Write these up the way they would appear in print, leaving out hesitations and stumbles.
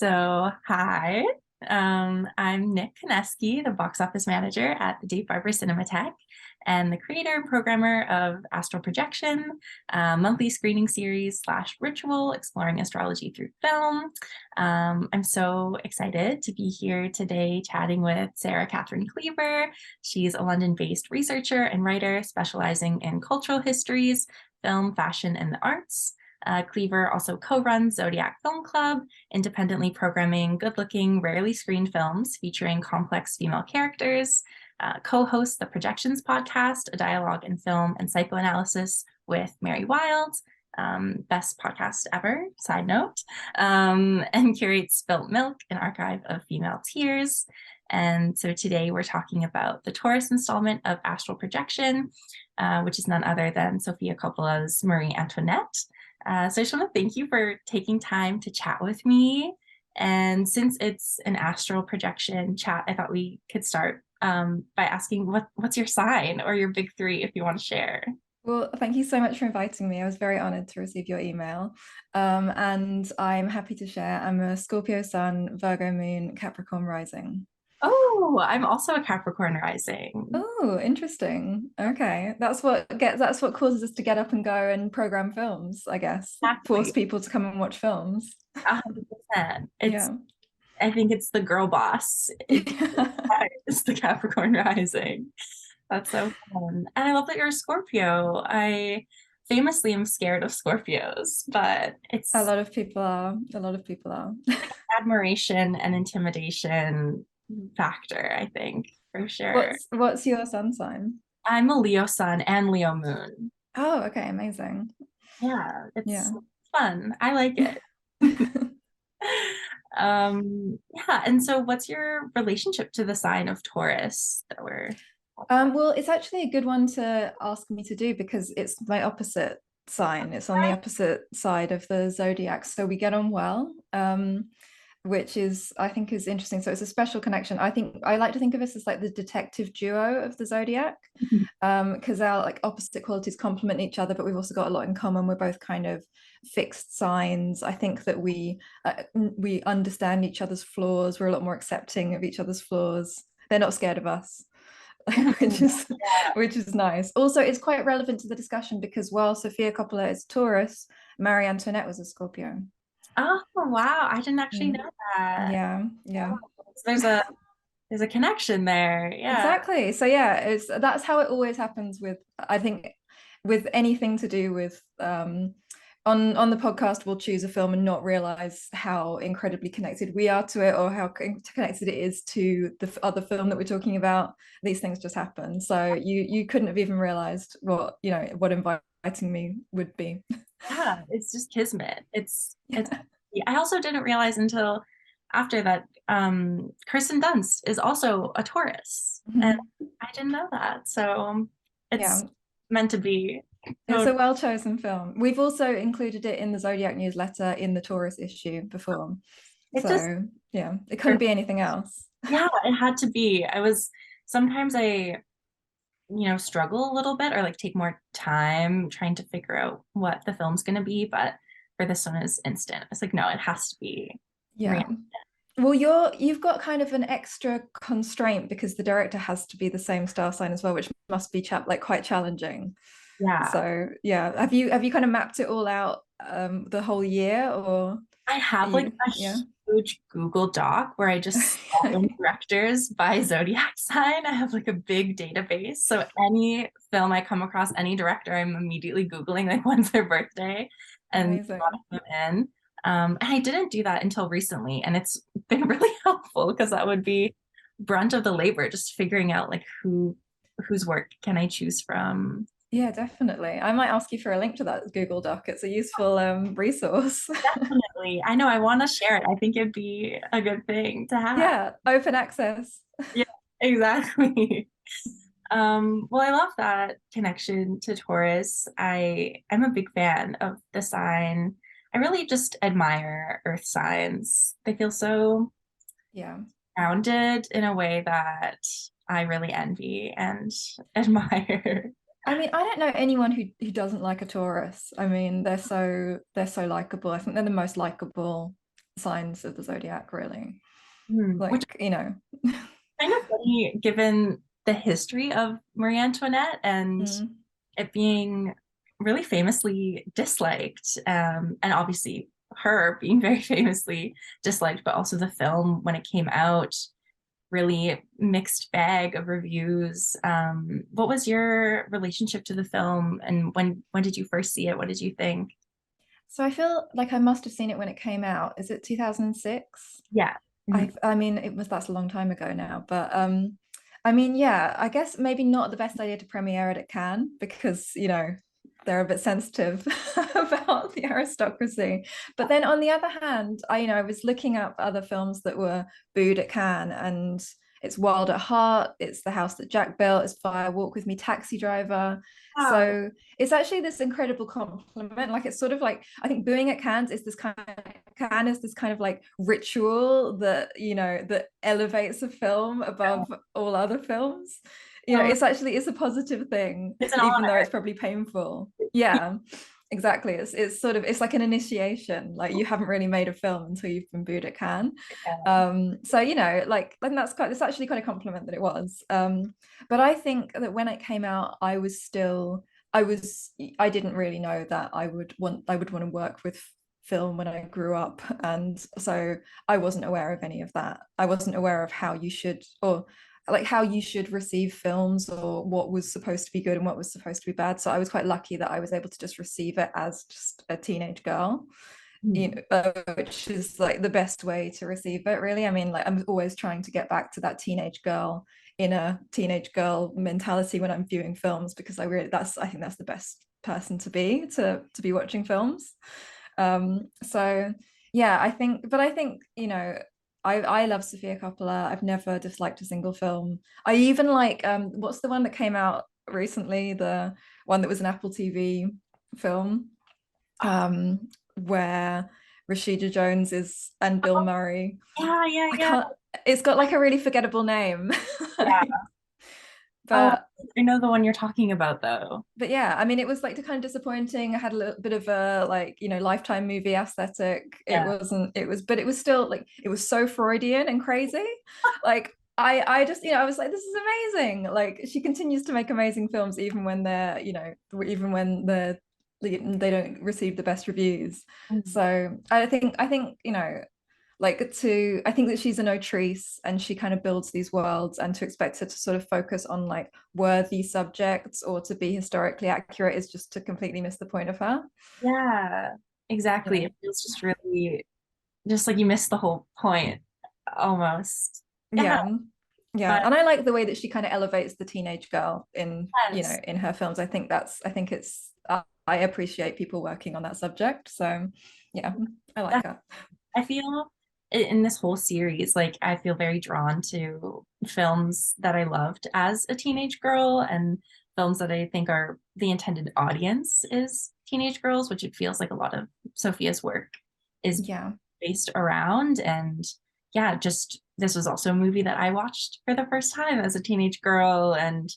Hi, I'm Nick Koneski, the box office manager at the Dave Barber Cinematheque, and the creator and programmer of Astral Projection, a monthly screening series slash ritual exploring astrology through film. I'm so excited to be here today chatting with Sarah Kathryn Cleaver. She's a London-based researcher and writer specializing in cultural histories, film, fashion, and the arts. Cleaver also co-runs Zodiac Film Club, independently programming good-looking, rarely screened films featuring complex female characters, co-hosts the Projections podcast, a dialogue in film and psychoanalysis with Mary Wild, best podcast ever, side note, and curates Spilt Milk, an archive of female tears. And so today we're talking about the Taurus installment of Astral Projection, which is none other than Sofia Coppola's Marie Antoinette. So I just want to thank you for taking time to chat with me. And since it's an astral projection chat, I thought we could start by asking what's your sign or your big three if you want to share. Well, thank you so much for inviting me. I was very honored to receive your email. And I'm happy to share. I'm a Scorpio sun, Virgo moon, Capricorn rising. Oh, I'm also a Capricorn rising. Oh, interesting. Okay. That's what causes us to get up and go and program films, I guess. Force Exactly. people to come and watch films. 100%. Yeah. I think it's the girl boss. It's the Capricorn rising. That's so fun. And I love that you're a Scorpio. I famously am scared of Scorpios, but A it's lot of people are. A lot of people are. admiration and intimidation factor, I think, for sure. What's your sun sign? I'm a Leo sun and Leo moon. Oh, okay, amazing. Yeah, it's Yeah. fun. I like it. Yeah, and so what's your relationship to the sign of Taurus that we're Well, it's actually a good one to ask me to do because it's my opposite sign. It's on the opposite side of the zodiac, so we get on well, which I think is interesting. So it's a special connection. I think I like to think of us as like the detective duo of the zodiac, because our like opposite qualities complement each other, but we've also got a lot in common. We're both kind of fixed signs. I think that we understand each other's flaws. We're a lot more accepting of each other's flaws. They're not scared of us. which is Yeah. which is nice. Also, it's quite relevant to the discussion because while Sofia Coppola is Taurus, Marie Antoinette was a Scorpio. Oh, wow. I didn't actually Mm. know that. Yeah, yeah. Oh, so there's a connection there. Yeah. Exactly. So yeah, that's how it always happens with, I think, with anything to do with on the podcast we'll choose a film and not realize how incredibly connected we are to it or how connected it is to the other film that we're talking about. These things just happen. So you couldn't have even realized what inviting me would be. Yeah, it's just kismet. It's Yeah. I also didn't realize until after that Kirsten Dunst is also a Taurus. And Mhm. I didn't know that. So it's Yeah, meant to be. it's So a well chosen film. We've also included it in the Zodiac newsletter in the Taurus issue before. it just So yeah, it couldn't be anything else. yeah, it had to be. I was sometimes I struggle a little bit or like take more time trying to figure out what the film's gonna be, but for this one is instant. It's like, no, it has to be real. Yeah. Well, you've got kind of an extra constraint because the director has to be the same star sign as well, which must be quite challenging. Yeah. So yeah, have you kind of mapped it all out the whole year, or I are have like you? a Yeah. huge Google Doc where I just slot in directors by zodiac sign. I have like a big database. So any film I come across, any director, I'm immediately Googling like when's their birthday and slotting Amazing. them in. And I didn't do that until recently, and it's been really helpful because that would be brunt of the labor, just figuring out like whose work can I choose from. Yeah, definitely. I might ask you for a link to that Google Doc. It's a useful resource. Definitely. I know I want to share it. I think it'd be a good thing to have. Yeah, open access. Yeah, exactly. Well, I love that connection to Taurus. I'm a big fan of the sign. I really just admire earth signs. They feel so Yeah. grounded in a way that I really envy and admire. I mean, I don't know anyone who doesn't like a Taurus. I mean, they're so likable. I think they're the most likable signs of the zodiac, really. Which Like, you know. kind of funny given the history of Marie Antoinette and Mm. it being really famously disliked, and obviously her being very famously disliked, but also the film when it came out, really mixed bag of reviews. What was your relationship to the film, and when did you first see it? What did you think? So I feel like I must have seen it when it came out. Is it 2006? Yeah. Mhm. I mean, that's a long time ago now, but I mean, yeah, I guess maybe not the best idea to premiere it at Cannes because, you know, they're a bit sensitive about the aristocracy. But then on the other hand, I was looking up other films that were booed at Cannes, and it's Wild at Heart, it's The House That Jack Built, it's Fire Walk with Me, Taxi Driver. Wow. So it's actually this incredible compliment. Like, it's sort of like, I think booing at Cannes is this kind of like ritual that, you know, that elevates a film above all other films. You know, So it's a positive thing, it's an even though honor. it's probably painful. Yeah, exactly. It's sort of, it's like an initiation. Like, you haven't really made a film until you've been booed at Cannes. So, you know, like, and it's actually quite a compliment that it was. But I think that when it came out, I didn't really know that I would want to work with film when I grew up, and so I wasn't aware of any of that. I wasn't aware of how you should, or like how you should receive films, or what was supposed to be good and what was supposed to be bad. So I was quite lucky that I was able to just receive it as just a teenage girl, you Mhm. know, which is like the best way to receive it, really. I mean, like, I'm always trying to get back to that teenage girl mentality when I'm viewing films, because I think that's the best person to be watching films. So yeah, I think, you know, I love Sofia Coppola. I've never disliked a single film. I even like, what's the one that came out recently, the one that was an Apple TV film, where Rashida Jones is and Bill Murray. Yeah, yeah, I yeah, can't, it's got like a really forgettable name. yeah. Oh, but I know the one you're talking about though. but yeah, I mean, it was like kind of disappointing. I had a little bit of a, like, you know, Lifetime movie aesthetic. It Yeah. wasn't, it was, but it was still like, it was so Freudian and crazy. Like, I just, you know, I was like, this is amazing. Like, she continues to make amazing films even when they're, you know, even when they don't receive the best reviews. Mhm. So I think, you know, like, to I think that she's an autrice and she kind of builds these worlds, and to expect her to sort of focus on like worthy subjects or to be historically accurate is just to completely miss the point of her. Yeah, exactly. Yeah. It feels just really, just like you missed the whole point almost. Yeah, Yeah. Yeah. but And I like the way that she kind of elevates the teenage girl in, you know, yes, in her films. I think it's I appreciate people working on that subject. So yeah, I like her. I feel in this whole series, like I feel very drawn to films that I loved as a teenage girl and films that I think are the intended audience is teenage girls, which it feels like a lot of Sophia's work is Yeah. based around. And yeah, just this was also a movie that I watched for the first time as a teenage girl and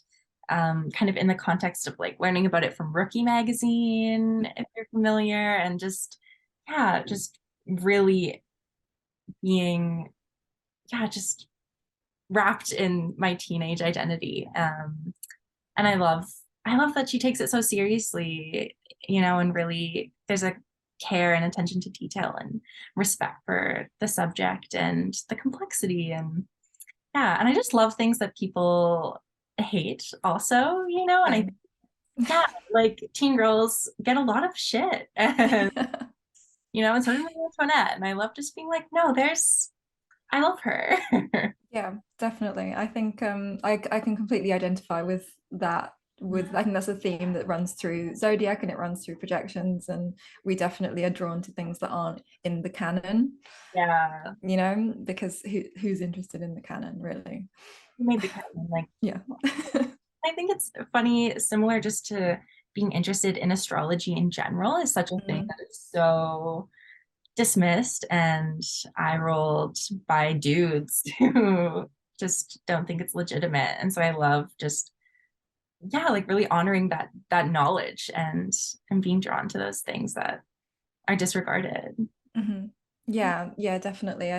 kind of in the context of like learning about it from Rookie magazine, if you're familiar, and just yeah, just really being yeah just wrapped in my teenage identity, and I love that she takes it so seriously, you know, and really there's a care and attention to detail and respect for the subject and the complexity, and yeah, and I just love things that people hate also, you know, and I Same. think yeah, like teen girls get a lot of shit and you know, and so does Marie Antoinette, and I love just being like, no, there's I love her. Yeah, definitely. I think I can completely identify with that. With I think that's a theme that runs through Zodiac and it runs through projections, and we definitely are drawn to things that aren't in the canon, Yeah, you know, because who's interested in the canon, really? who made the canon? Like, Yeah. I think it's funny, similar just to being interested in astrology in general is such a thing Mm. that is so dismissed and eye rolled by dudes who just don't think it's legitimate. And so I love just yeah, like really honoring that knowledge and being drawn to those things that are disregarded. Mhm. Yeah, definitely.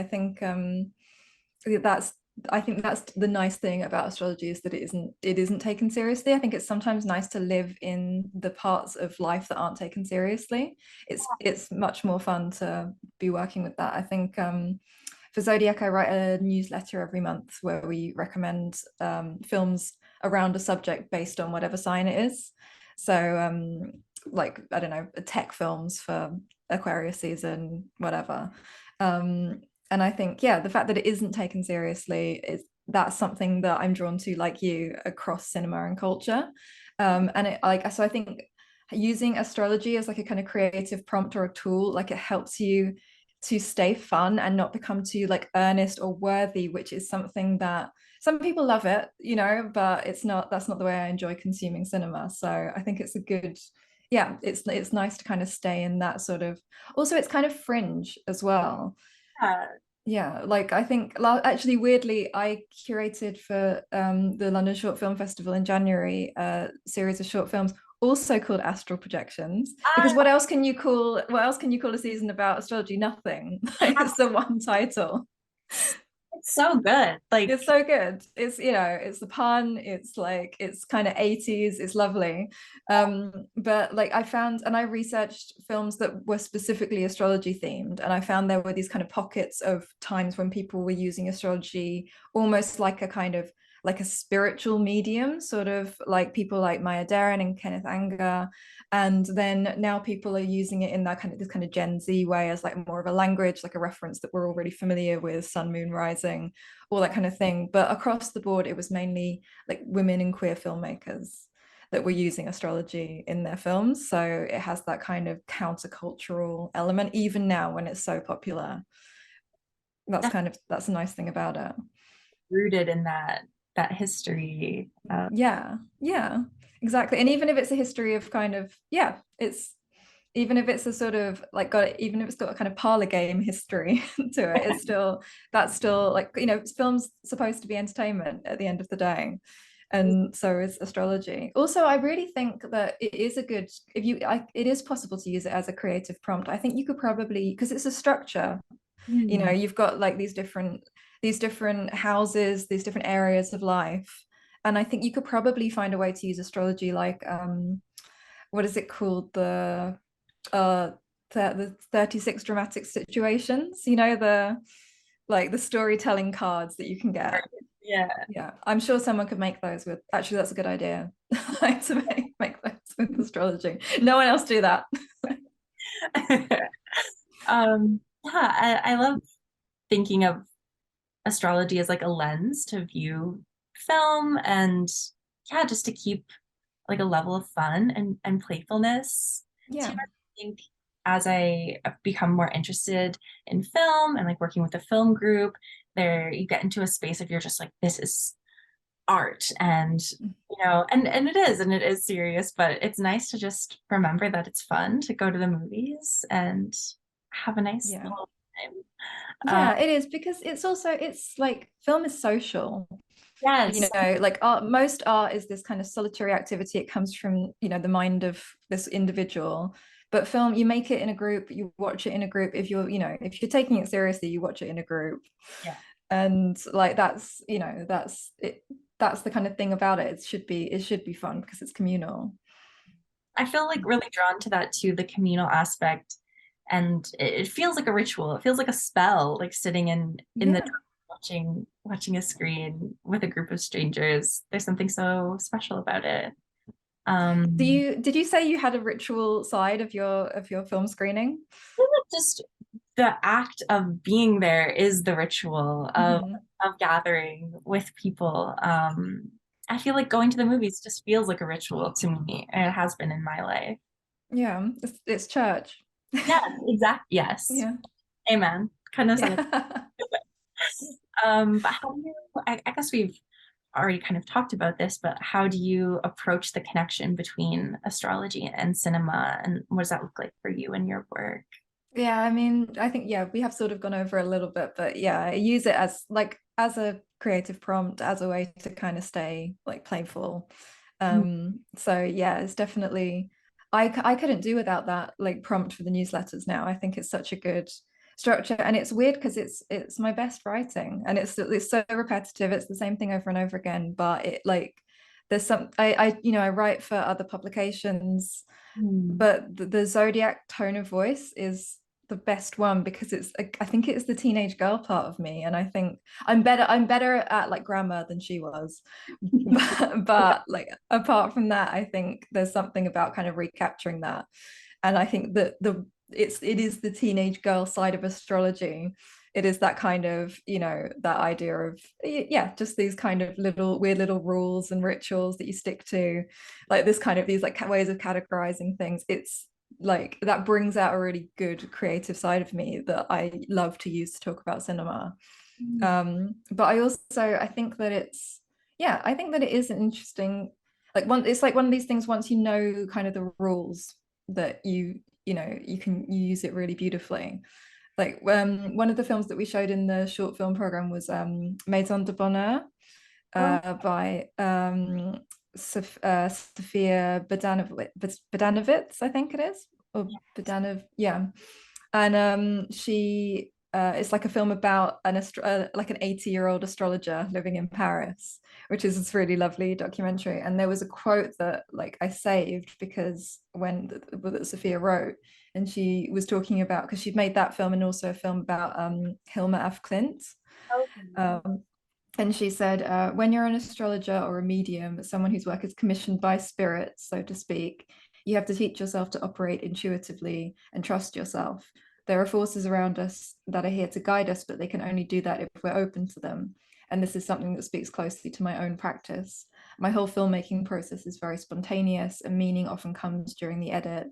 That's I think that's the nice thing about astrology, is that it isn't taken seriously. I think it's sometimes nice to live in the parts of life that aren't taken seriously. It's much more fun to be working with that. I think for Zodiac, I write a newsletter every month where we recommend films around a subject based on whatever sign it is. So like, I don't know, tech films for Aquarius season, whatever. And I think, yeah, the fact that it isn't taken seriously is that's something that I'm drawn to, like you, across cinema and culture. And it, like, so I think using astrology as like a kind of creative prompt or a tool, like, it helps you to stay fun and not become too like earnest or worthy, which is something that some people love it, but that's not the way I enjoy consuming cinema. So I think it's a good, yeah, it's nice to kind of stay in that sort of, also it's kind of fringe as well. Yeah. Yeah, like I think actually weirdly I curated for the London Short Film Festival in January a series of short films also called Astral Projections, because what else can you call a season about astrology? Nothing. Like, it's the one title. It's so good. Like, It's so good. It's the pun, it's like, it's kind of 80s, it's lovely. But like, I found, and I researched films that were specifically astrology themed, and I found there were these kind of pockets of times when people were using astrology almost like a kind of like a spiritual medium, sort of like people like Maya Deren and Kenneth Anger. And then now people are using it in that kind of this kind of Gen Z way, as like more of a language, like a reference that we're already familiar with, sun, moon, rising, all that kind of thing. But across the board, it was mainly like women and queer filmmakers that were using astrology in their films. So it has that kind of countercultural element, even now when it's so popular. That's a nice thing about it. rooted in that history. Yeah, exactly. And even if it's a history of kind of, yeah, it's, even if it's a sort of like even if it's got a kind of parlor game history to it, it's still, that's still like, film's supposed to be entertainment at the end of the day. And so is astrology. Also, I really think that it is a good, it is possible to use it as a creative prompt. I think you could probably, because it's a structure, Mm. you've got like these different houses, these different areas of life. And I think you could probably find a way to use astrology, like what is it called, uh the 36 dramatic situations, the like the storytelling cards that you can get. Yeah. Yeah, I'm sure someone could make those with, actually that's a good idea. Like, to make those with astrology. No one else do that. Yeah, I love thinking of astrology as like a lens to view film, and yeah, just to keep like a level of fun and playfulness too. Yeah, I think as I have become more interested in film and like working with a film group, there you get into a space of you're just like, this is art, and and it is serious, but it's nice to just remember that it's fun to go to the movies and have a nice yeah, little time. yeah, it is, because it's like film is social. Yes. Like art, most art is this kind of solitary activity. It comes from, the mind of this individual. But film, you make it in a group, you watch it in a group. If you're taking it seriously, you watch it in a group. Yeah. And like, that's it. That's the kind of thing about it. It should be fun because it's communal. I feel like really drawn to that too, the communal aspect. And it feels like a ritual. It feels like a spell, like sitting in the Yeah. dark, watching a screen with a group of strangers. There's something so special about it. Um, Did you say you had a ritual side of your film screening? just the act of being there is the ritual Mhm. of gathering with people. I feel like going to the movies just feels like a ritual to me, and it has been in my life. Yeah, it's church. Yeah, exactly. Yes. Yeah. Amen. Couldn't have said it. Yeah. But how do you, I guess we've already kind of talked about this, but how do you approach the connection between astrology and cinema? And what does that look like for you and your work? Yeah, I mean, I think, yeah, we have sort of gone over a little bit, but yeah, I use it as a creative prompt, as a way to kind of stay like playful. So yeah, it's definitely, I couldn't do without that like prompt for the newsletters now. I think it's such a good, structure. And it's weird because it's my best writing, and it's so repetitive. It's the same thing over and over again, but it like there's some I write for other publications, Mm. but the Zodiac tone of voice is the best one because I think it's the teenage girl part of me, and I think I'm better at like grammar than she was. But like apart from that, I think there's something about kind of recapturing that. And I think that it is the teenage girl side of astrology. It is that kind of, that idea of, yeah, just these kind of little weird little rules and rituals that you stick to, like this kind of these like ways of categorizing things. It's like that brings out a really good creative side of me that I love to use to talk about cinema. But I think that I think that it is an interesting, it's like one of these things, once you know kind of the rules, that you use it really beautifully. Like one of the films that we showed in the short film program was Maison de Bonheur, Oh, by Sophia Bodanovitz, I think it is, or Bodanov, yeah. And she it's like a film about like an 80-year-old astrologer living in Paris, which is this really lovely documentary. And there was a quote that like I saved because that Sophia wrote, and she was talking about, because she'd made that film and also a film about Hilma af Klint. okay. Um, and she said, when you're an astrologer or a medium, someone whose work is commissioned by spirits, so to speak, you have to teach yourself to operate intuitively and trust yourself. There are forces around us that are here to guide us, but they can only do that if we're open to them. And this is something that speaks closely to my own practice. My whole filmmaking process is very spontaneous, and meaning often comes during the edit.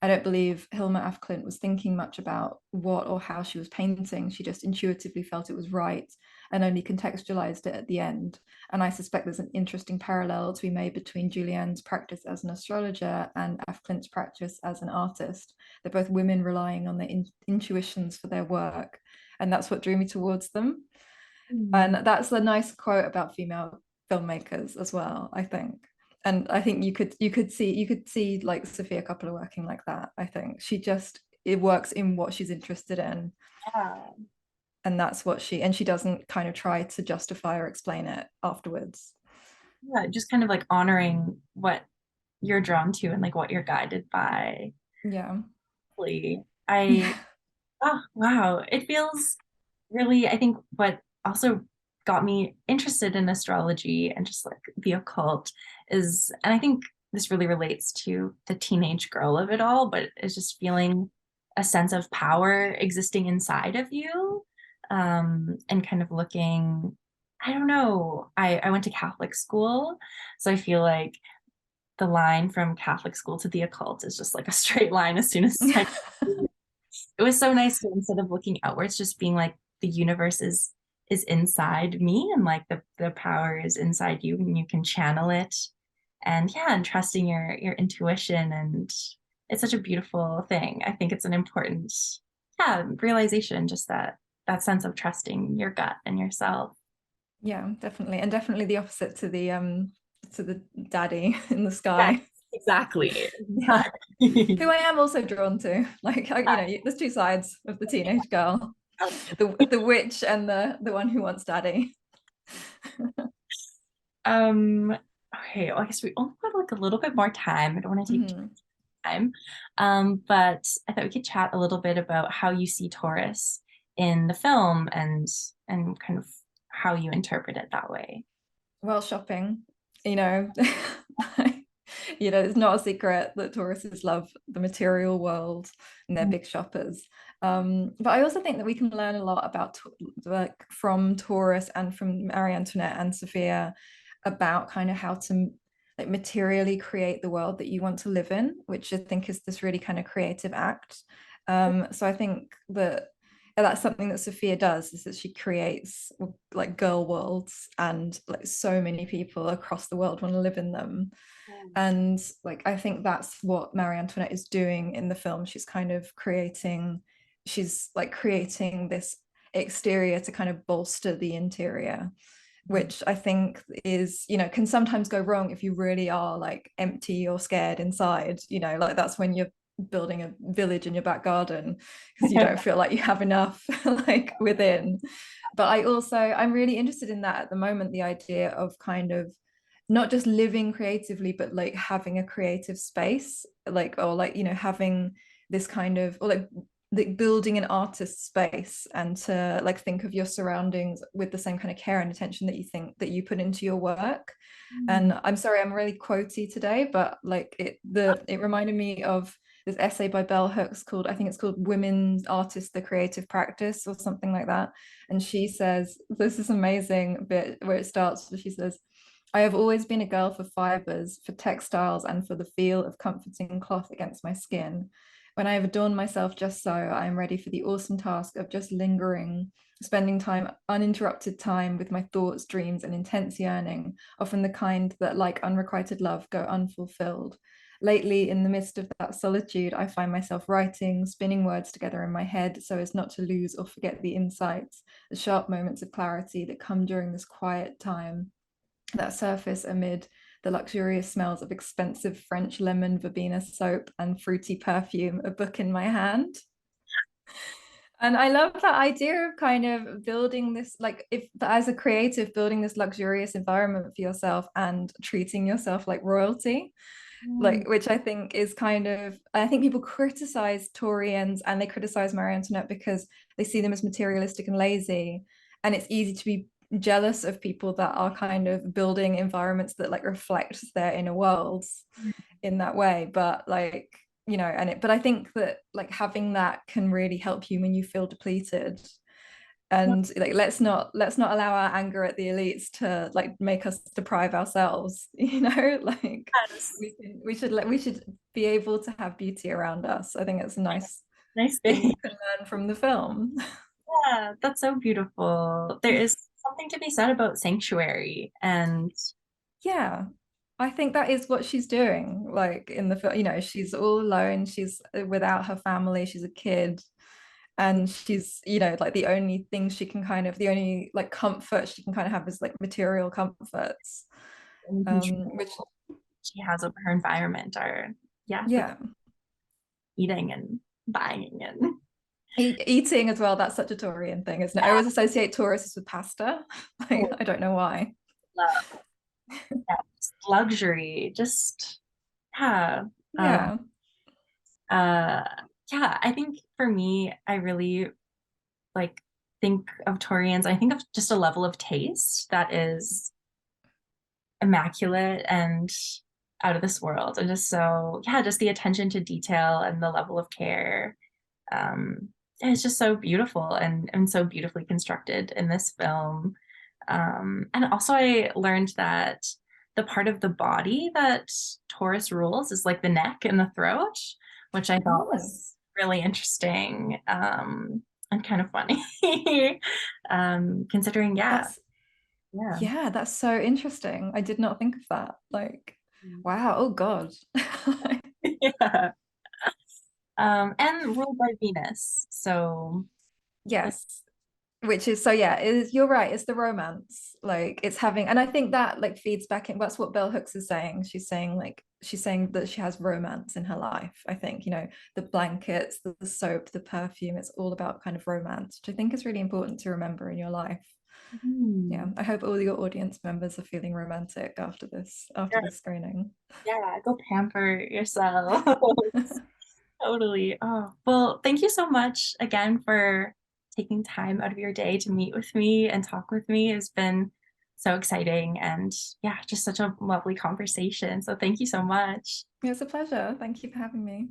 I don't believe Hilma af Klint was thinking much about what or how she was painting. She just intuitively felt it was right and only contextualized it at the end. And I suspect there's an interesting parallel to be made between Julianne's practice as an astrologer and af Klint's practice as an artist. They're both women relying on their intuitions for their work. And that's what drew me towards them. Mm. And that's a nice quote about female filmmakers as well, I think. And I think you could see like Sophia Coppola working like that. I think it works in what she's interested in, Yeah. and that's what she doesn't kind of try to justify or explain it afterwards. Yeah, just kind of like honoring what you're drawn to and like what you're guided by. Yeah. Really. I Oh wow. It feels really, I think what also got me interested in astrology and just like the occult is, and I think this really relates to the teenage girl of it all, but it's just feeling a sense of power existing inside of you. And kind of looking, I don't know, I went to Catholic school, so I feel like the line from Catholic school to the occult is just like a straight line as soon as I, it was so nice to, instead of looking outwards, just being like the universe is inside me, and like the power is inside you and you can channel it. And yeah, and trusting your intuition, and it's such a beautiful thing. I think it's an important, yeah, realization, just that sense of trusting your gut and yourself. Yeah, definitely. And definitely the opposite to the daddy in the Yes, sky, exactly. who I am also drawn to. Like there's two sides of the teenage girl, the witch and the one who wants daddy. Um, okay, well, I guess we only got like a little bit more time. I don't want to take Mhm. time. But I thought we could chat a little bit about how you see Taurus in the film, and kind of how you interpret it that way. Well, shopping, you know, it's not a secret that Tauruses love the material world and they're big shoppers. But I also think that we can learn a lot about like from Taurus and from Marie Antoinette and Sophia about kind of how to like materially create the world that you want to live in, which I think is this really kind of creative act. So I think that that's something that Sophia does, is that she creates like girl worlds, and like so many people across the world want to live in them. And like I think that's what Marie Antoinette is doing in the film. She's like creating this exterior to kind of bolster the interior, which I think is, can sometimes go wrong if you really are like empty or scared inside. Like that's when building a village in your back garden because you don't feel like you have enough like within. But I'm really interested in that at the moment, the idea of kind of not just living creatively, but like having a creative space, like, or like, you know, having this kind of, or like building an artist space, and to like think of your surroundings with the same kind of care and attention that you think that you put into your work. And I'm sorry, I'm really quotey today, but like it reminded me of this essay by Bell Hooks called, I think it's called Women Artists, the Creative Practice, or something like that. And she says, this is amazing bit where it starts, she says, I have always been a girl for fibers, for textiles, and for the feel of comforting cloth against my skin. When I have adorned myself just so, I am ready for the awesome task of just lingering, spending time, uninterrupted time with my thoughts, dreams, and intense yearning, often the kind that, like unrequited love, go unfulfilled. Lately, in the midst of that solitude, I find myself writing, spinning words together in my head so as not to lose or forget the insights, the sharp moments of clarity that come during this quiet time, that surface amid the luxurious smells of expensive French lemon verbena soap and fruity perfume, a book in my hand. And I love that idea of kind of building this, like, if as a creative, building this luxurious environment for yourself and treating yourself like royalty, like, which I think is kind of, I think people criticize Taurians and they criticize Marie Antoinette because they see them as materialistic and lazy. And it's easy to be jealous of people that are kind of building environments that like reflect their inner worlds in that way. But like, you know, but I think that like having that can really help you when you feel depleted. And like, let's not allow our anger at the elites to like make us deprive ourselves, you know, like Yes. we should be able to have beauty around us. I think it's a Nice thing thing. you can learn from the film. Yeah, that's so beautiful. There is something to be said about sanctuary and Yeah, I think that is what she's doing. Like in the film, you know, she's all alone, she's without her family, she's a kid, and she's, you know, like the only thing she can kind of, the only like comfort she can kind of have is like material comforts, any control which, she has over her environment are, yeah, the yeah, eating and buying and eating as well. That's such a Taurian thing, isn't it? I always associate Tauruses with pasta. Like, I don't know why. love, yeah, just luxury, just yeah. Um, Yeah. uh, yeah, I think for me, I really like think of Taurians, I think of just a level of taste that is immaculate and out of this world. And just so, yeah, just the attention to detail and the level of care. It's just so beautiful and so beautifully constructed in this film. And also I learned that the part of the body that Taurus rules is like the neck and the throat, which I thought Oh, was really interesting, and kind of funny. Considering, yeah, that's, yeah. yeah, that's so interesting. I did not think of that. Like, wow, oh God. Yeah. And ruled by Venus. So like, Yes. Which is, so yeah, you're right, it's the romance. Like it's having, and I think that like feeds back in, that's what Bell Hooks is saying. She's saying that she has romance in her life. I think, you know, the blankets, the soap, the perfume, it's all about kind of romance, which I think is really important to remember in your life. Yeah, I hope all your audience members are feeling romantic after yeah, this screening. yeah, go pamper yourself. Totally. Oh, well, thank you so much again for taking time out of your day to meet with me and talk with me. It's been so exciting and yeah, just such a lovely conversation. So thank you so much. It's a pleasure. Thank you for having me.